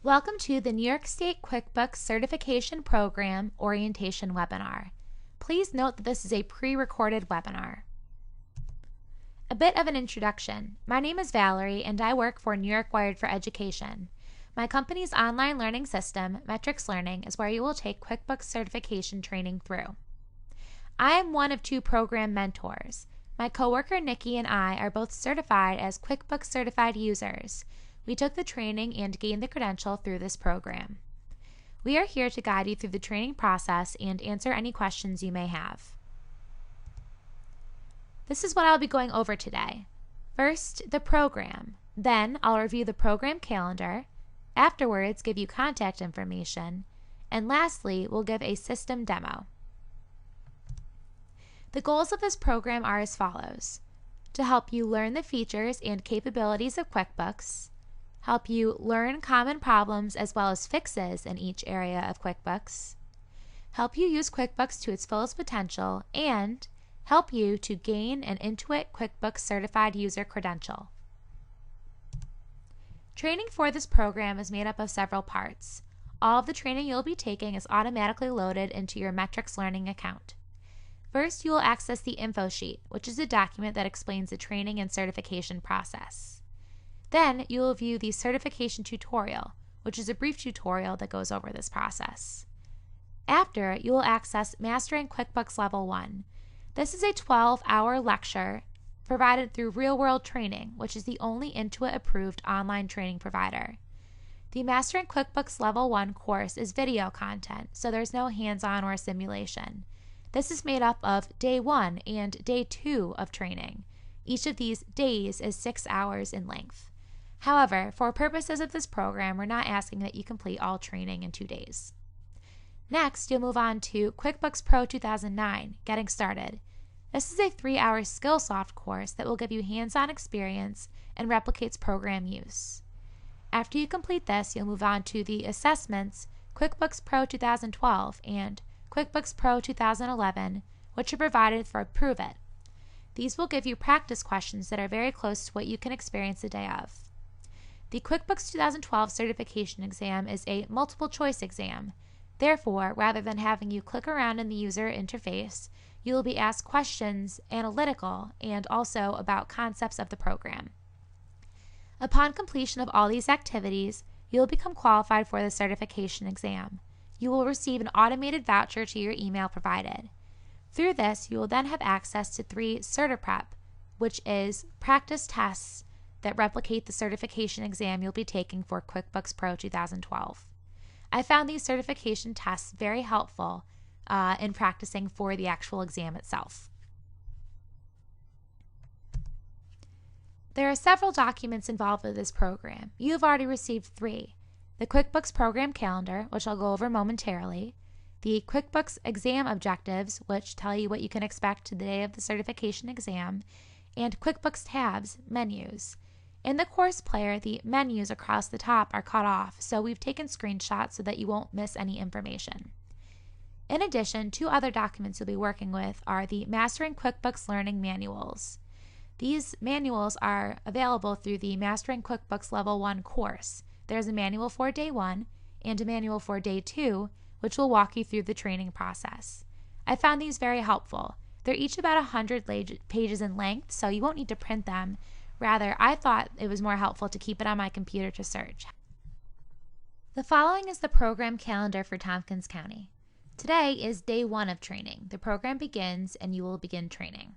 Welcome to the New York State QuickBooks Certification Program Orientation Webinar. Please note that this is a pre-recorded webinar. A bit of an introduction. My name is Valerie and I work for New York Wired for Education. My company's online learning system, Metrics Learning, is where you will take QuickBooks certification training through. I am one of two program mentors. My coworker Nikki and I are both certified as QuickBooks certified users. We took the training and gained the credential through this program. We are here to guide you through the training process and answer any questions you may have. This is what I'll be going over today. First, the program. Then I'll review the program calendar. Afterwards, give you contact information. And lastly, we'll give a system demo. The goals of this program are as follows: to help you learn the features and capabilities of QuickBooks, help you learn common problems as well as fixes in each area of QuickBooks, help you use QuickBooks to its fullest potential, and help you to gain an Intuit QuickBooks Certified User credential. Training for this program is made up of several parts. All of the training you'll be taking is automatically loaded into your Metrics Learning account. First, you will access the info sheet, which is a document that explains the training and certification process. Then you will view the certification tutorial, which is a brief tutorial that goes over this process. After, you will access Mastering QuickBooks Level 1. This is a 12-hour lecture provided through Real World Training, which is the only Intuit-approved online training provider. The Mastering QuickBooks Level 1 course is video content, so there's no hands-on or simulation. This is made up of Day 1 and Day 2 of training. Each of these days is 6 hours in length. However, for purposes of this program, we're not asking that you complete all training in 2 days. Next, you'll move on to QuickBooks Pro 2009, Getting Started. This is a 3-hour Skillsoft course that will give you hands-on experience and replicates program use. After you complete this, you'll move on to the assessments QuickBooks Pro 2012 and QuickBooks Pro 2011, which are provided for Prove It. These will give you practice questions that are very close to what you can experience the day of. The QuickBooks 2012 certification exam is a multiple choice exam. Therefore, rather than having you click around in the user interface, you will be asked questions, analytical, and also about concepts of the program. Upon completion of all these activities, you will become qualified for the certification exam. You will receive an automated voucher to your email provided. Through this, you will then have access to 3 CertiPrep, which is practice tests that replicate the certification exam you'll be taking for QuickBooks Pro 2012. I found these certification tests very helpful in practicing for the actual exam itself. There are several documents involved with this program. You have already received 3. The QuickBooks Program Calendar, which I'll go over momentarily, the QuickBooks Exam Objectives, which tell you what you can expect the day of the certification exam, and QuickBooks Tabs, Menus. In the course player, the menus across the top are cut off, so we've taken screenshots so that you won't miss any information. In addition, 2 other documents you'll be working with are the Mastering QuickBooks Learning Manuals. These manuals are available through the Mastering QuickBooks Level 1 course. There's a manual for Day 1 and a manual for Day 2, which will walk you through the training process. I found these very helpful. They're each about 100 pages in length, so you won't need to print them. Rather, I thought it was more helpful to keep it on my computer to search. The following is the program calendar for Tompkins County. Today is Day 1 of training. The program begins and you will begin training.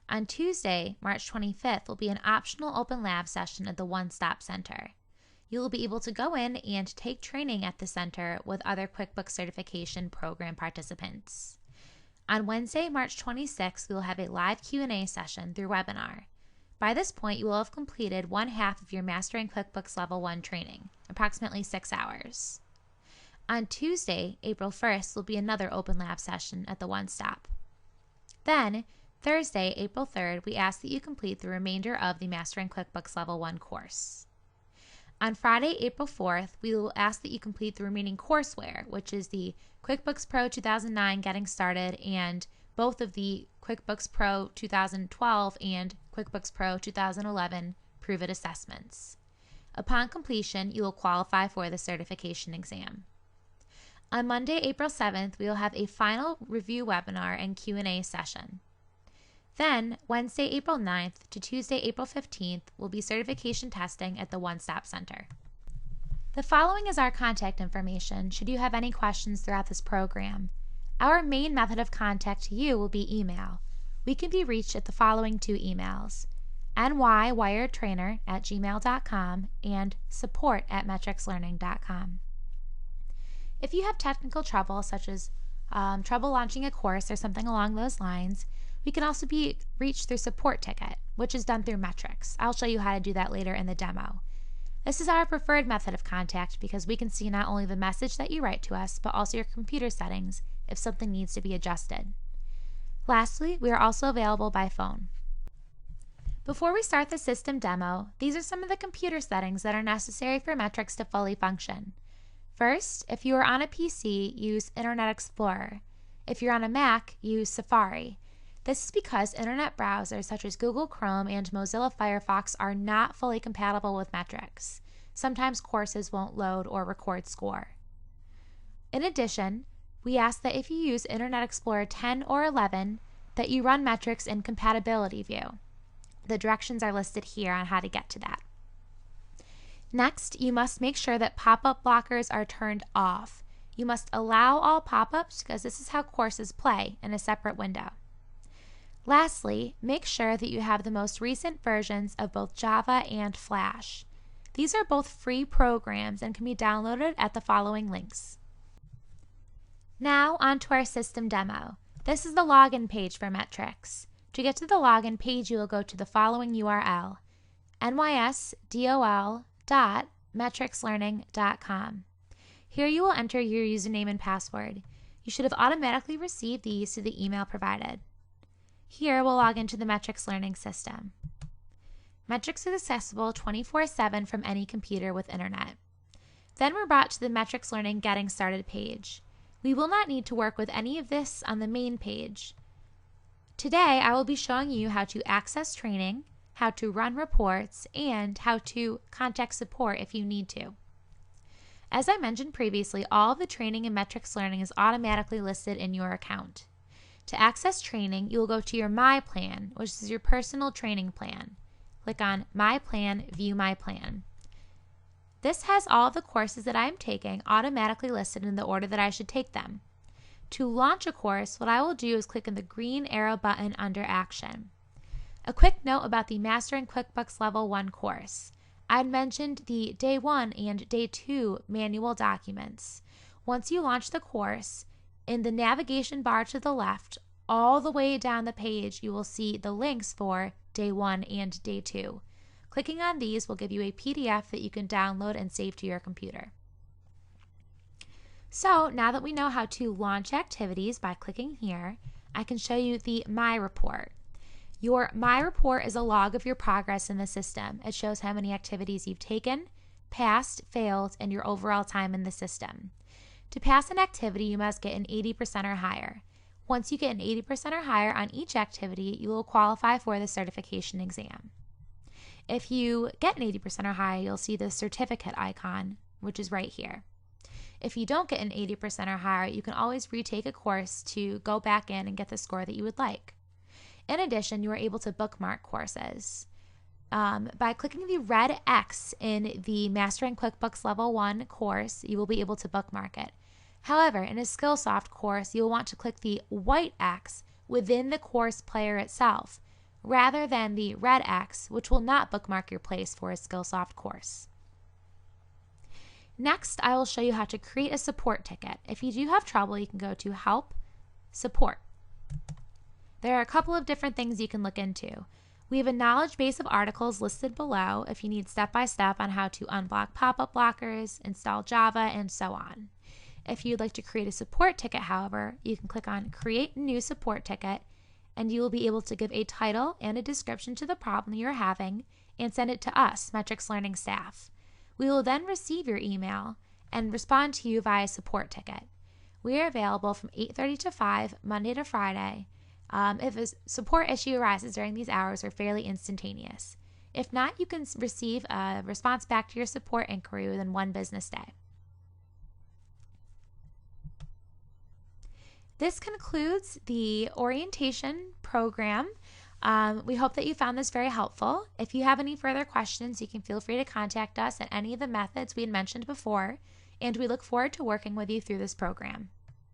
On Tuesday, March 25th, will be an optional open lab session at the One Stop Center. You will be able to go in and take training at the center with other QuickBooks certification program participants. On Wednesday, March 26th, we will have a live Q&A session through webinar. By this point, you will have completed 1/2 of your Mastering QuickBooks Level 1 training, approximately 6 hours. On Tuesday, April 1st, will be another open lab session at the One Stop. Then, Thursday, April 3rd, we ask that you complete the remainder of the Mastering QuickBooks Level 1 course. On Friday, April 4th, we will ask that you complete the remaining courseware, which is the QuickBooks Pro 2009 Getting Started and both of the QuickBooks Pro 2012 and QuickBooks Pro 2011 Prove It assessments. Upon completion, you will qualify for the certification exam. On Monday, April 7th, we will have a final review webinar and Q&A session. Then, Wednesday, April 9th to Tuesday, April 15th will be certification testing at the One Stop Center. The following is our contact information should you have any questions throughout this program. Our main method of contact to you will be email. We can be reached at the following two emails: nywiredtrainer@gmail.com and support@metricslearning.com. If you have technical trouble, such as trouble launching a course or something along those lines, we can also be reached through support ticket, which is done through Metrics. I'll show you how to do that later in the demo. This is our preferred method of contact because we can see not only the message that you write to us, but also your computer settings if something needs to be adjusted. Lastly, we are also available by phone. Before we start the system demo, these are some of the computer settings that are necessary for Metrics to fully function. First, if you are on a PC, use Internet Explorer. If you're on a Mac, use Safari. This is because internet browsers such as Google Chrome and Mozilla Firefox are not fully compatible with Metrics. Sometimes courses won't load or record score. In addition, we ask that if you use Internet Explorer 10 or 11, that you run Metrics in Compatibility View. The directions are listed here on how to get to that. Next, you must make sure that pop-up blockers are turned off. You must allow all pop-ups because this is how courses play in a separate window. Lastly, make sure that you have the most recent versions of both Java and Flash. These are both free programs and can be downloaded at the following links. Now on to our system demo. This is the login page for Metrics. To get to the login page, you will go to the following URL: nysdol.metricslearning.com. Here you will enter your username and password. You should have automatically received these to the email provided. Here we'll log into the Metrics Learning system. Metrics is accessible 24/7 from any computer with internet. Then we're brought to the Metrics Learning Getting Started page. We will not need to work with any of this on the main page. Today I will be showing you how to access training, how to run reports, and how to contact support if you need to. As I mentioned previously, all of the training in Metrics Learning is automatically listed in your account. To access training, you will go to your My Plan, which is your personal training plan. Click on My Plan, View My Plan. This has all of the courses that I am taking automatically listed in the order that I should take them. To launch a course, what I will do is click on the green arrow button under Action. A quick note about the Mastering QuickBooks Level 1 course. I mentioned the Day 1 and Day 2 manual documents. Once you launch the course, in the navigation bar to the left, all the way down the page, you will see the links for Day 1 and Day 2. Clicking on these will give you a PDF that you can download and save to your computer. So now that we know how to launch activities by clicking here, I can show you the My Report. Your My Report is a log of your progress in the system. It shows how many activities you've taken, passed, failed, and your overall time in the system. To pass an activity, you must get an 80% or higher. Once you get an 80% or higher on each activity, you will qualify for the certification exam. If you get an 80% or higher, you'll see the certificate icon, which is right here. If you don't get an 80% or higher, you can always retake a course to go back in and get the score that you would like. In addition, you are able to bookmark courses. By clicking the red X in the Mastering QuickBooks Level 1 course, you will be able to bookmark it. However, in a Skillsoft course, you'll want to click the white X within the course player itself, rather than the red X, which will not bookmark your place for a Skillsoft course. Next, I will show you how to create a support ticket. If you do have trouble, you can go to Help, Support. There are a couple of different things you can look into. We have a knowledge base of articles listed below if you need step-by-step on how to unblock pop-up blockers, install Java, and so on. If you'd like to create a support ticket, however, you can click on Create New Support Ticket, and you will be able to give a title and a description to the problem you're having and send it to us, Metrics Learning staff. We will then receive your email and respond to you via support ticket. We are available from 8:30 to 5, Monday to Friday. If a support issue arises during these hours, we're fairly instantaneous. If not, you can receive a response back to your support inquiry within 1 business day. This concludes the orientation program. We hope that you found this very helpful. If you have any further questions, you can feel free to contact us at any of the methods we had mentioned before, and we look forward to working with you through this program.